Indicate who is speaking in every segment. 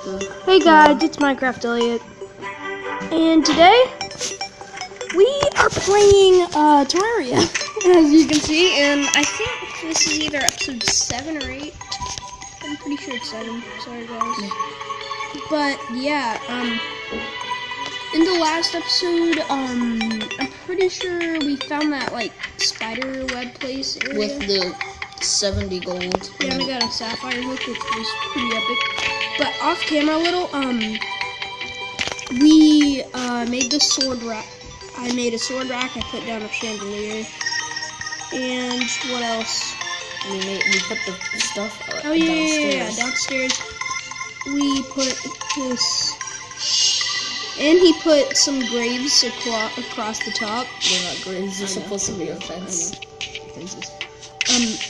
Speaker 1: Hey guys, it's Minecraft Elliot, and today we are playing Terraria, as you can see, and I think this is either episode 7 or 8. I'm pretty sure it's 7. Sorry guys. Yeah. But yeah, in the last episode, I'm pretty sure we found that like spider web place area
Speaker 2: with the 70 gold.
Speaker 1: Yeah, and I got a sapphire hook, which was pretty epic. But off camera a little, we made the sword rack. I made a sword rack. I put down a chandelier. And what else?
Speaker 2: We put the stuff
Speaker 1: downstairs. Yeah, downstairs. We put this, and he put some graves across the top.
Speaker 2: They're not graves. They're supposed to be a fence.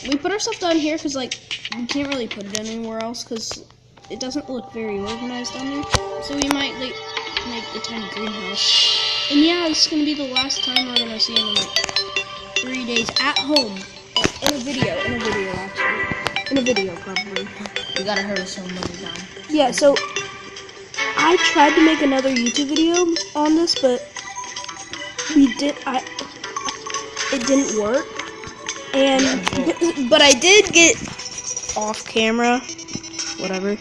Speaker 1: We put our stuff down here because, like, we can't really put it anywhere else because it doesn't look very organized down there. So we might, like, make a tiny greenhouse. And yeah, this is going to be the last time we're going to see him in, like, 3 days at home. In a video, actually. In a video, probably.
Speaker 2: We gotta hurry some money down.
Speaker 1: Yeah, so I tried to make another YouTube video on this, but it didn't work. And but I did get off camera, whatever.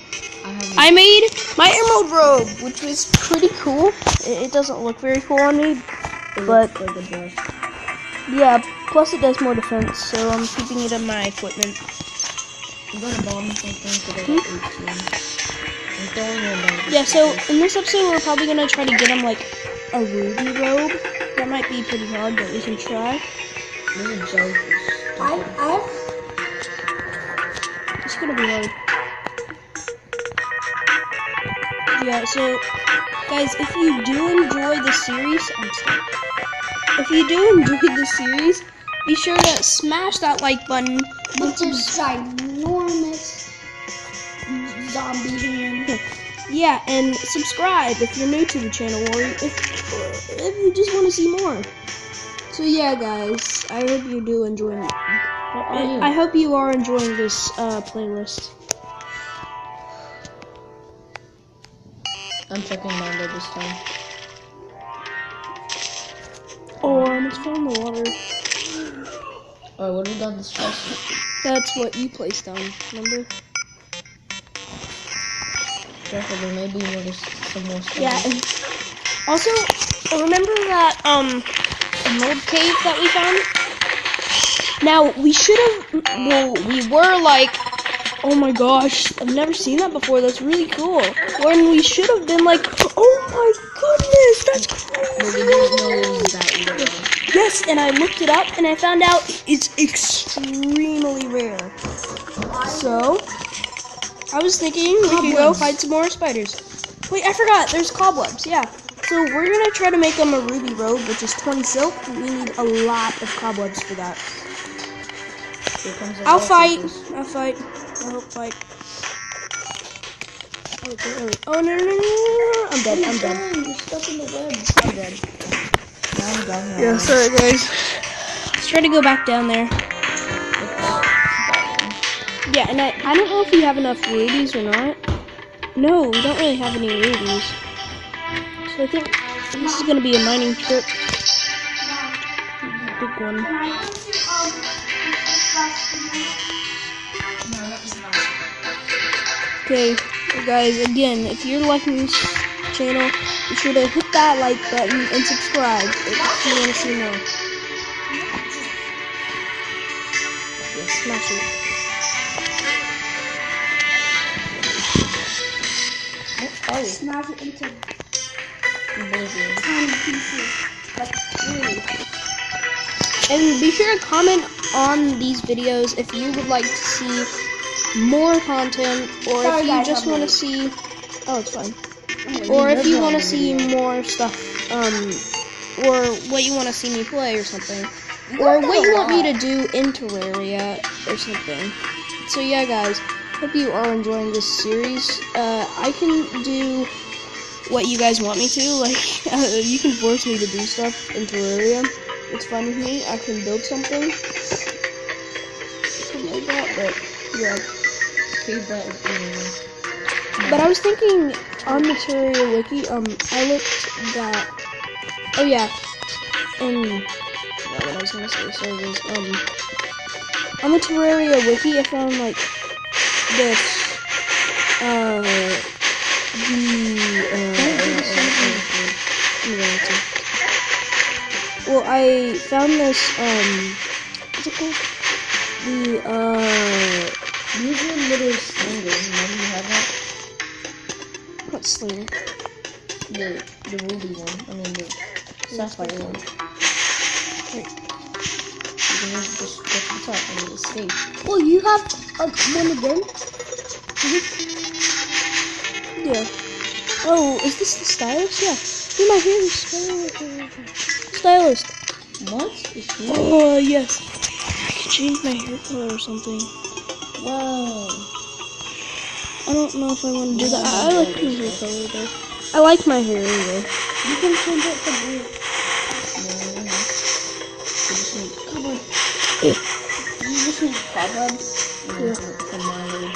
Speaker 1: I made my emerald robe, which was pretty cool. It doesn't look very cool on me, but yeah. Plus, it does more defense, so I'm keeping it in my equipment.
Speaker 2: I'm gonna bomb something today at 18.
Speaker 1: Yeah. So in this episode, we're probably gonna try to get him like a ruby robe. That might be pretty hard, but we can try.
Speaker 2: There's a jellyfish.
Speaker 1: It's gonna be hard. Yeah, so guys, if you do enjoy the series, be sure to smash that like button
Speaker 3: with this ginormous zombie hand.
Speaker 1: Yeah, and subscribe if you're new to the channel, or if you just want to see more. So yeah, guys, I hope you do enjoy it. I hope you are enjoying this playlist.
Speaker 2: I'm checking Mando this time.
Speaker 1: Oh, I almost fell in the water.
Speaker 2: Alright, what do we got this chest?
Speaker 1: That's what you placed down, remember?
Speaker 2: Careful, there may be some more stuff.
Speaker 1: Yeah, and also, remember that, emerald cave that we found? Now, we should have, well, we were like, oh my gosh, I've never seen that before, that's really cool. When we should have been like, oh my goodness, that's crazy.
Speaker 2: But we didn't know it was that rare.
Speaker 1: Yes, and I looked it up and I found out it's extremely rare. So, I was thinking we could go find some more spiders. Wait, I forgot, there's cobwebs, yeah. So we're gonna try to make them a ruby robe, which is 20 silk. We need a lot of cobwebs for that. I'll fight. I'll fight. Oh no! I'm dead.
Speaker 2: You're stuck in the web. I'm dead. Now I'm done.
Speaker 1: Yeah, sorry guys. Let's try to go back down there. Yeah, and I don't know if we have enough rubies or not. No, we don't really have any rubies. So I think this is gonna be a mining trip. Big one. Okay, guys, again, if you're liking this channel, be sure to hit that like button and subscribe if you want to see more. Yeah, smash it.
Speaker 3: Smash it into
Speaker 2: Oblivion.
Speaker 3: tiny pieces. Like, really.
Speaker 1: And be sure to comment on these videos if you would like to see more content, or if you just want to see, oh, it's fine, or if you want to see more stuff, or what you want to see me play or something, or what you want me to do in Terraria or something. So yeah, guys, hope you are enjoying this series. I can do what you guys want me to, like, you can force me to do stuff in Terraria. It's fun with me. I can build something like that, but yeah.
Speaker 2: Cave that is
Speaker 1: But I was thinking on the Terraria wiki, I looked that. Oh yeah, and what I was gonna say, so was on the Terraria wiki, I found like this. Well, I found this, what's it called?
Speaker 2: Use your little slinger. Remember you have that?
Speaker 1: What slinger?
Speaker 2: The ruby one. I mean the sapphire one.
Speaker 1: Wait.
Speaker 2: You can just go to the top and escape.
Speaker 3: Oh, you have one again?
Speaker 1: Yeah. Oh, is this the stylist? Yeah. Dude, my hair is stylist.
Speaker 2: What? It's here?
Speaker 1: Oh, yes. I can change my hair color or something.
Speaker 2: Wow.
Speaker 1: I don't know if I want to do that. I like my hair color though. I like my hair anyway.
Speaker 3: You can change it to blue.
Speaker 2: Come on.
Speaker 3: You just need cobwebs.
Speaker 2: From my way.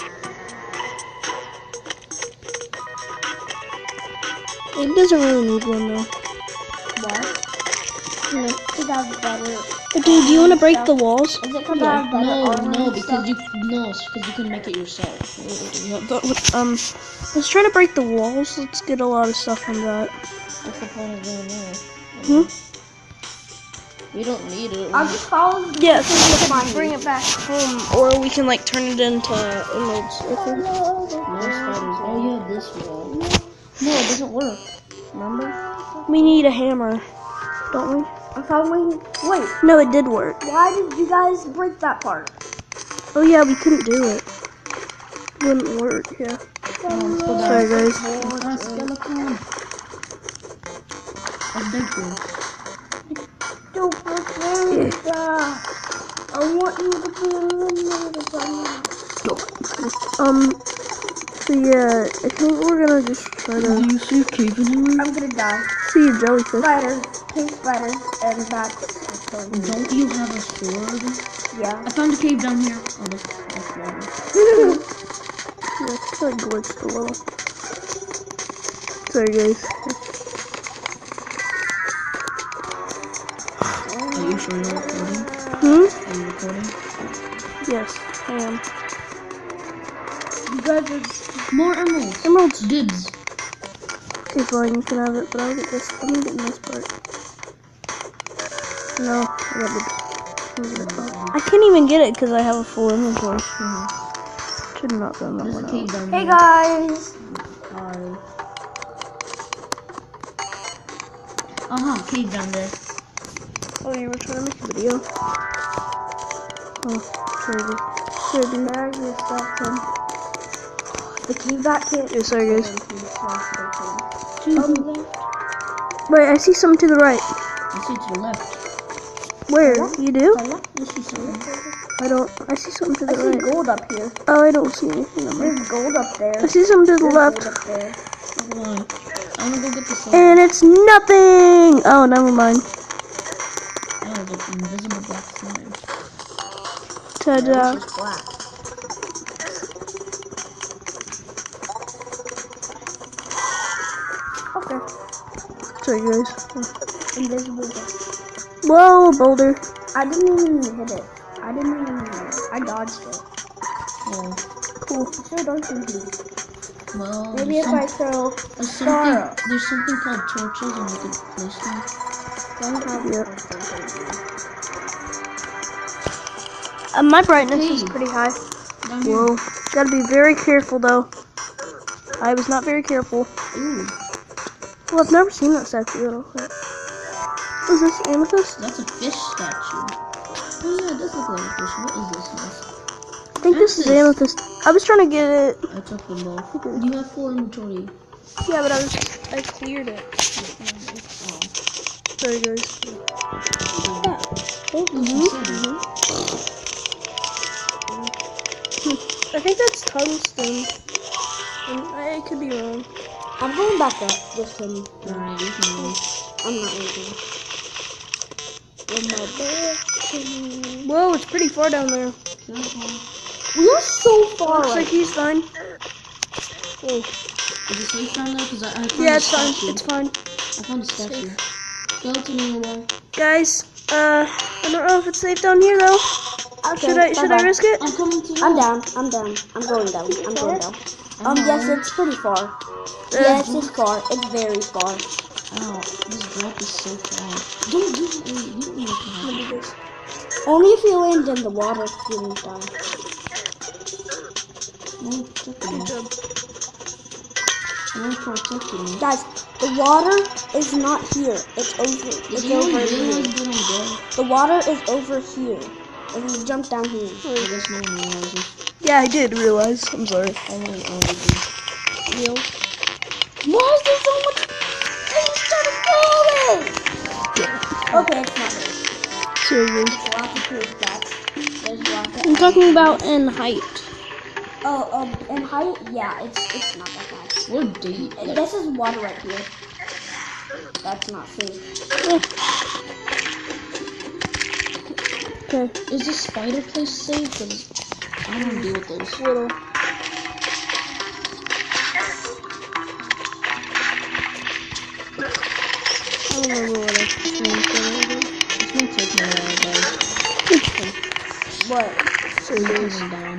Speaker 1: It doesn't really need one though.
Speaker 3: Why?
Speaker 1: No.
Speaker 3: Because I have better.
Speaker 1: But dude, do you want to break the walls?
Speaker 3: Is it because I have better armor
Speaker 2: No,
Speaker 3: and
Speaker 2: because
Speaker 3: stuff?
Speaker 2: you can make it yourself.
Speaker 1: Let's try to break the walls. Let's get a lot of stuff from that.
Speaker 2: What's the point of doing that?
Speaker 1: Hmm?
Speaker 2: We don't need it.
Speaker 3: I'll just follow the
Speaker 1: Yes, we can bring it back home, or we can like turn it into emeralds.
Speaker 2: No spiders. Oh yeah, this wall. No, it doesn't work. Remember?
Speaker 1: We need a hammer, don't we?
Speaker 3: I found one. Wait,
Speaker 1: No, it did work.
Speaker 3: why did you guys break that part?
Speaker 1: Oh yeah, we couldn't do it. It wouldn't work, yeah. Sorry guys.
Speaker 2: Skeleton. A big one.
Speaker 3: Don't break that. I want you to be eliminated by
Speaker 1: So yeah, I think we're gonna just try to
Speaker 2: you see a cave anywhere?
Speaker 3: I'm gonna die.
Speaker 1: see a jellyfish.
Speaker 3: Spiders, pink spiders, and bats.
Speaker 2: Don't you have a sword?
Speaker 3: Yeah.
Speaker 2: I found a cave down here. Oh, that's water.
Speaker 1: Yeah, it's like glitched a little. Sorry guys.
Speaker 2: Are you sure you're recording?
Speaker 1: Hmm?
Speaker 2: Are you recording?
Speaker 1: Yes, I am.
Speaker 3: You guys are.
Speaker 2: More emeralds.
Speaker 1: Emeralds.
Speaker 2: Dibs.
Speaker 1: Okay, fine, you can have it, but I'll get this. I'm getting this part. No, I got I can't even get it because I have a full inventory. Should have not done that
Speaker 2: There's a
Speaker 1: one.
Speaker 2: cave down
Speaker 3: Hey
Speaker 2: here.
Speaker 3: guys.
Speaker 2: Cave down there.
Speaker 1: Oh, you were trying to make a video? Oh, crazy. Should be.
Speaker 3: There's your skeleton. The cave back kit.
Speaker 1: Yeah, sorry guys.
Speaker 2: To the left.
Speaker 1: Wait, I see something to the right.
Speaker 2: I see to the left.
Speaker 1: Where? You do?
Speaker 2: I see something.
Speaker 1: I don't. I see something to
Speaker 3: I
Speaker 1: the
Speaker 3: see
Speaker 1: right.
Speaker 3: gold up here.
Speaker 1: Oh, I don't see anything on there.
Speaker 3: There's gold up there.
Speaker 1: I see something to the
Speaker 3: There's
Speaker 1: left.
Speaker 3: gold up there.
Speaker 2: Hold on. I'm gonna go get the sword.
Speaker 1: And it's nothing! Oh, never mind.
Speaker 2: Oh, the invisible black slime.
Speaker 1: Ta-da.
Speaker 3: It's black. Okay.
Speaker 1: Sorry guys.
Speaker 3: Invisible.
Speaker 1: Whoa, boulder.
Speaker 3: I didn't even hit it. I dodged it.
Speaker 2: Oh.
Speaker 1: Cool.
Speaker 3: Sure, don't think me.
Speaker 2: Well,
Speaker 3: Maybe if I throw a star.
Speaker 2: there's something called torches and you can place them.
Speaker 3: Don't have
Speaker 1: Yep. My brightness is
Speaker 2: Hey.
Speaker 1: pretty high.
Speaker 2: Down here.
Speaker 1: Whoa. Gotta be very careful though. I was not very careful.
Speaker 2: Ooh,
Speaker 1: Well, I've never seen that statue at all. Is this amethyst?
Speaker 2: that's a fish statue. Oh yeah, it does look like a fish. What is this?
Speaker 1: I think this is amethyst. I was trying to get it.
Speaker 2: I took them both. You have full inventory.
Speaker 1: Yeah, but I cleared it. Sorry guys. I think that's tungsten. I could be wrong.
Speaker 3: I'm going back up this time.
Speaker 2: Alright, you can leave.
Speaker 3: I'm not leaving.
Speaker 1: Whoa, it's pretty far down there.
Speaker 3: We are so far.
Speaker 1: Looks like he's fine. Oh.
Speaker 2: Is it safe down there? Because I found
Speaker 1: Yeah,
Speaker 2: a
Speaker 1: it's fine.
Speaker 2: statue.
Speaker 1: It's fine.
Speaker 2: I found a statue. Skeleton in the wall.
Speaker 1: Guys, I don't know if it's safe down here though.
Speaker 3: Okay,
Speaker 1: Should I risk it?
Speaker 2: I'm coming to you.
Speaker 3: I'm down. I'm down. I'm going down. I'm going down. Yes, it's pretty far. Yes, it's far. It's very far.
Speaker 2: Ow, this drop is so far. Don't do it. You don't need to
Speaker 1: Let me do this.
Speaker 3: Only if you land in the water, you won't die.
Speaker 2: No, protect me.
Speaker 1: Good job.
Speaker 2: No, protect me.
Speaker 3: Guys, the water is not here. It's over. It's over here. The water is over here. If you jump down here.
Speaker 2: I guess no one realizes.
Speaker 1: Yeah, I did realize. I'm sorry.
Speaker 2: I really already did.
Speaker 1: Real.
Speaker 3: Why is there so much things trying to kill me? Okay, it's not there.
Speaker 1: Seriously.
Speaker 3: There's lots of cool spots. There's lots of.
Speaker 1: I'm talking about in height.
Speaker 3: In height, yeah, it's not that high.
Speaker 2: We're deep.
Speaker 3: And this is water right here. That's not safe.
Speaker 1: Okay.
Speaker 2: Is this spider place safe? Because I don't want to deal with those.
Speaker 1: Little. I don't remember what I was saying.
Speaker 2: It's not taking a while, guys.
Speaker 3: What?
Speaker 1: So there's
Speaker 2: Coming down.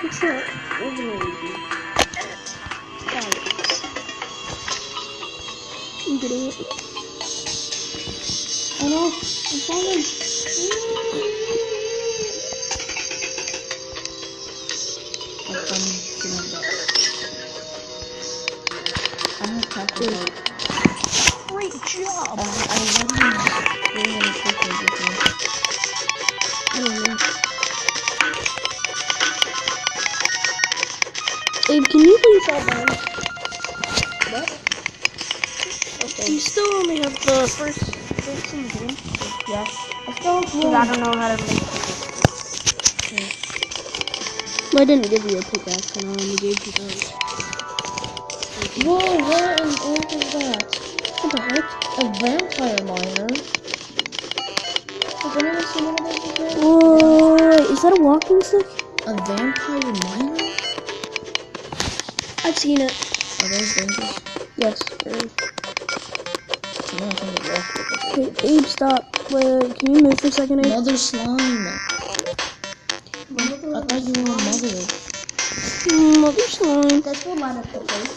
Speaker 1: what's that? I'm getting it.
Speaker 3: Oh no, I'm falling.
Speaker 2: I have practice.
Speaker 1: Great job.
Speaker 2: I really take everything.
Speaker 1: I don't know. Abe, can you please help me? What? Okay. You still only have the first bits in the game?
Speaker 3: Yes. I still because I don't know how to make
Speaker 1: Well, I didn't give you a pickaxe, and I only gave you those.
Speaker 2: Whoa, what on earth is that?
Speaker 1: What the heck?
Speaker 2: A vampire miner? Has anyone seen one of those before?
Speaker 1: Whoa, is that a walking stick?
Speaker 2: A vampire miner?
Speaker 1: I've seen it.
Speaker 2: Are those dangerous?
Speaker 1: Yes, there is.
Speaker 2: No, I think it walked with it.
Speaker 1: Okay, Abe, stop. Wait, can you move for a second, Abe?
Speaker 2: Mother slime. I thought you were a mother.
Speaker 1: Mother slime.
Speaker 3: This will light up the place.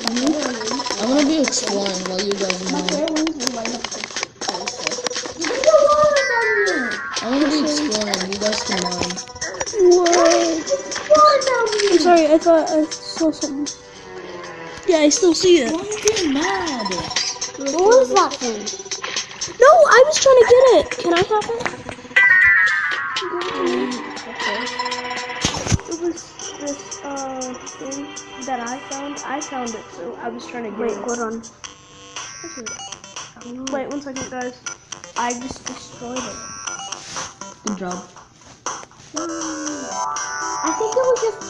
Speaker 2: I'm gonna be exploring while you guys
Speaker 3: My
Speaker 2: mine.
Speaker 3: fair wings will light up the place. You can go water down here.
Speaker 2: I'm gonna be exploring. You guys can mine.
Speaker 1: Whoa.
Speaker 3: Water down here.
Speaker 1: I'm sorry, I thought I saw something. Yeah, I still see it.
Speaker 2: Why are you getting mad?
Speaker 3: What is that thing?
Speaker 1: No, I was trying to get it. Can I have it? It was this thing that I found. I found it, so I was trying to get it.
Speaker 3: Wait, hold on.
Speaker 1: Wait, 1 second, guys.
Speaker 3: I just destroyed it.
Speaker 2: Good job.
Speaker 3: I think it was just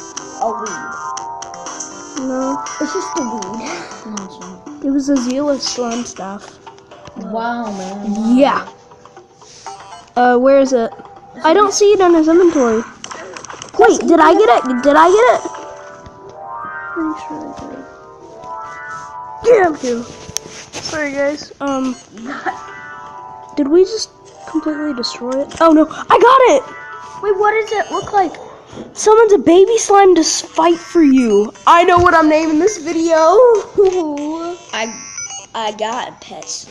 Speaker 3: a weed.
Speaker 1: No,
Speaker 3: It's just a weed.
Speaker 2: No, it's not.
Speaker 1: it was a Zealous slime staff.
Speaker 2: Wow, man.
Speaker 1: Yeah. Where is it? I don't see it in his inventory. Wait, did I get it? Did I get it? Pretty sure I did. Yeah, too. Sorry, guys. Did we just completely destroy it? Oh no, I got it!
Speaker 3: Wait, what does it look like?
Speaker 1: Summons a baby slime to fight for you. I know what I'm naming this video.
Speaker 3: I got pets.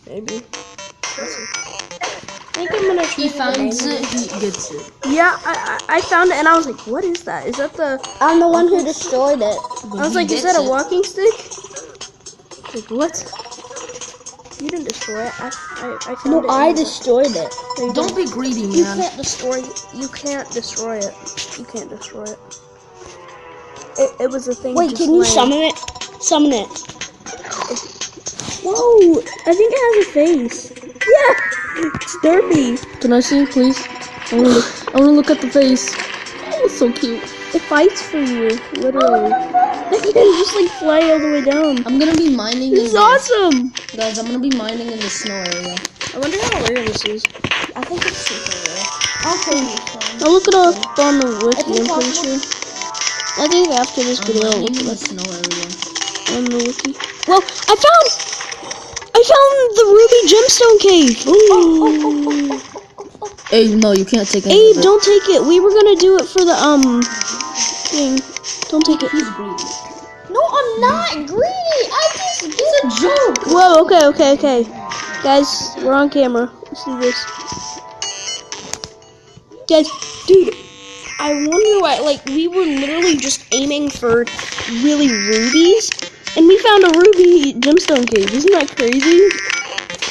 Speaker 1: Maybe. I think I'm gonna.
Speaker 2: He finds it, he gets it.
Speaker 1: Yeah, I found it and I was like, what is that? Is that the?
Speaker 3: I'm the one who destroyed it.
Speaker 1: I was like, is that a walking stick? Like what? You didn't destroy it. I found
Speaker 3: No,
Speaker 1: it.
Speaker 3: I destroyed it.
Speaker 1: No, you
Speaker 2: Don't
Speaker 1: didn't.
Speaker 2: be greedy,
Speaker 1: You
Speaker 2: man.
Speaker 1: can't destroy. You can't destroy it. You can't destroy it. It was a thing.
Speaker 3: Wait,
Speaker 1: just
Speaker 3: can you
Speaker 1: laying.
Speaker 3: summon it? Summon it.
Speaker 1: Whoa! I think it has a face. Yeah, it's derpy.
Speaker 2: Can I see it, please? I wanna look at the face. Oh, it's so cute.
Speaker 1: It fights for you, literally. It can just like fly all the way down.
Speaker 2: I'm gonna be mining
Speaker 1: This
Speaker 2: in
Speaker 1: is awesome.
Speaker 2: Guys, I'm gonna be mining in the snow area.
Speaker 1: I wonder how rare this is.
Speaker 3: I think it's super rare.
Speaker 1: I'll look it up on the wiki, I'm pretty sure. I think after this video I'll look it up
Speaker 2: snow area.
Speaker 1: on the wiki. Well, I found the ruby gemstone cave. Ooh.
Speaker 2: Hey, no, you can't take it.
Speaker 1: Abe, don't take it. We were gonna do it for the thing. Don't take it.
Speaker 2: He's greedy.
Speaker 3: No, I'm not greedy. It's a joke.
Speaker 1: Whoa, okay. Guys, we're on camera. Let's do this. Guys, dude, I wonder why, like, we were literally just aiming for really rubies, and we found a ruby gemstone cave. Isn't that crazy?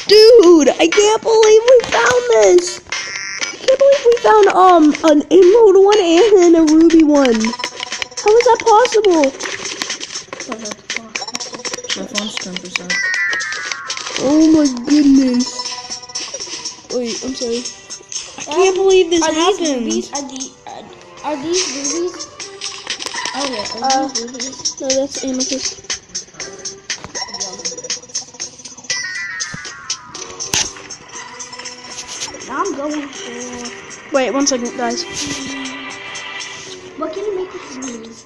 Speaker 1: Dude, I can't believe we found this. I can't believe we found, an emerald one and a ruby one. How is that possible?
Speaker 2: My phone's 10%.
Speaker 1: Oh my goodness. Wait, I'm sorry. I can't believe this happened.
Speaker 3: Are these rubies? Oh yeah, are these rubies?
Speaker 1: No, that's amethyst.
Speaker 3: Now I'm going for...
Speaker 1: Wait, 1 second, guys.
Speaker 3: What can you make with rubies?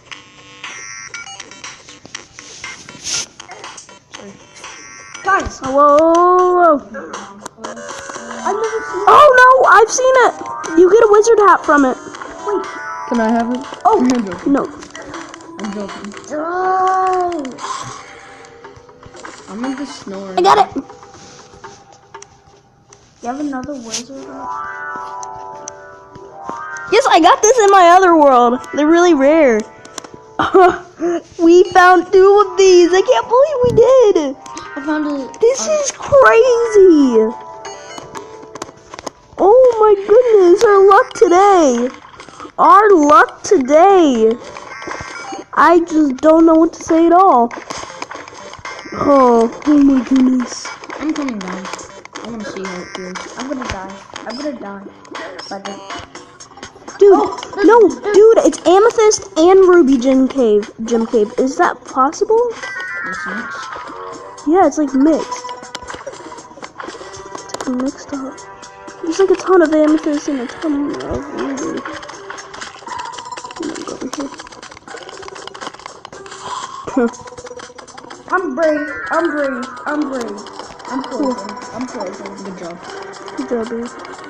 Speaker 3: Guys!
Speaker 1: Whoa.
Speaker 3: I've never seen...
Speaker 1: Oh no, I've seen it. You get a wizard hat from it.
Speaker 3: Wait.
Speaker 2: Can I have it?
Speaker 1: Oh,
Speaker 2: I'm joking.
Speaker 1: no.
Speaker 2: I'm joking.
Speaker 3: Oh.
Speaker 2: I'm in the snow area.
Speaker 1: I got it.
Speaker 3: You have another wizard hat?
Speaker 1: Yes, I got this in my other world. They're really rare. We found 2 of these. I can't believe we did.
Speaker 2: I found a...
Speaker 1: This is crazy. Oh my goodness, our luck today. Our luck today. I just don't know what to say at all. Oh my goodness.
Speaker 2: I'm coming down. I want to see how it feels.
Speaker 3: I'm gonna die. By the...
Speaker 1: Dude, dude, it's amethyst and ruby gem cave. Is that possible?
Speaker 2: It's mixed.
Speaker 1: Yeah, it's like mixed. It's like mixed up. There's like a ton of amethyst and a ton of ruby.
Speaker 3: I'm brave. I'm poisoned.
Speaker 2: Good job.
Speaker 1: Good job, babe.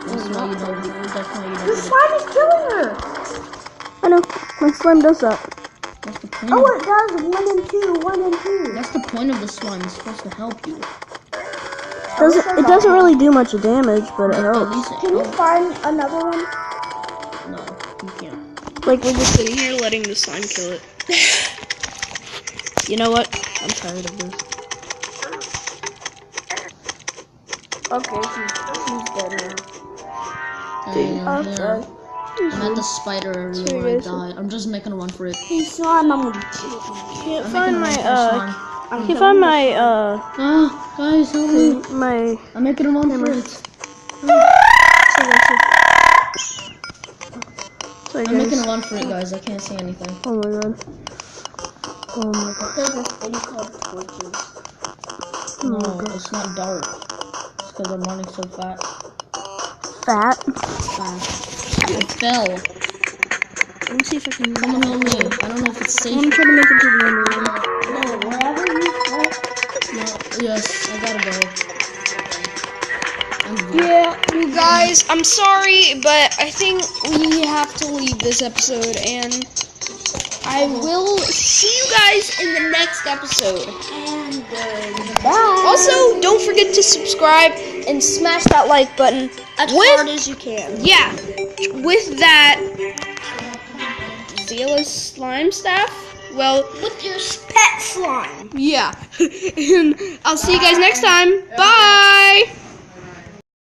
Speaker 2: That's why you don't. That's why you
Speaker 3: The
Speaker 2: don't.
Speaker 3: slime is killing her.
Speaker 1: I know, my slime does that.
Speaker 2: That's the point.
Speaker 3: Oh, it does. 1 and 2.
Speaker 2: That's the point of the slime. It's supposed to help you.
Speaker 1: It doesn't really do much damage, but it
Speaker 2: At
Speaker 1: helps.
Speaker 2: least it
Speaker 3: Can you
Speaker 2: helps.
Speaker 3: find another one?
Speaker 2: No, you can't.
Speaker 1: Like, we're just sitting here letting the slime kill it. You know what? I'm tired of this.
Speaker 3: Okay, she's dead now.
Speaker 2: Yeah. I'm at the spider area where I died. I'm just making a run for it.
Speaker 3: Hey, slime, I'm gonna kill you.
Speaker 1: Can't
Speaker 2: I'm
Speaker 1: find
Speaker 2: making a
Speaker 1: my,
Speaker 2: run for slime.
Speaker 1: can't find my,
Speaker 2: Guys, help me.
Speaker 1: my...
Speaker 2: I'm making a run for it.
Speaker 1: Sorry,
Speaker 2: I'm making a
Speaker 1: guys.
Speaker 2: run for it, guys. I can't see anything.
Speaker 1: Oh my god. Oh my god.
Speaker 3: There's this thing called torches.
Speaker 2: No, it's not dark. It's because I'm running so fast.
Speaker 1: Fat.
Speaker 2: It fell.
Speaker 1: Let me see if I can...
Speaker 2: Come on, help me. I don't know if it's safe.
Speaker 1: I'm gonna try to make it to the end room.
Speaker 3: No, wherever you go.
Speaker 2: No, yes, I gotta go.
Speaker 1: Yeah, you guys, I'm sorry, but I think we have to leave this episode, and I will see you guys in the next episode.
Speaker 3: And bye.
Speaker 1: Also, don't forget to subscribe and smash that like button.
Speaker 3: As hard as you can.
Speaker 1: Yeah, with that Zealous slime staff. Well,
Speaker 3: With your pet slime.
Speaker 1: yeah. And I'll see you guys next time. Bye!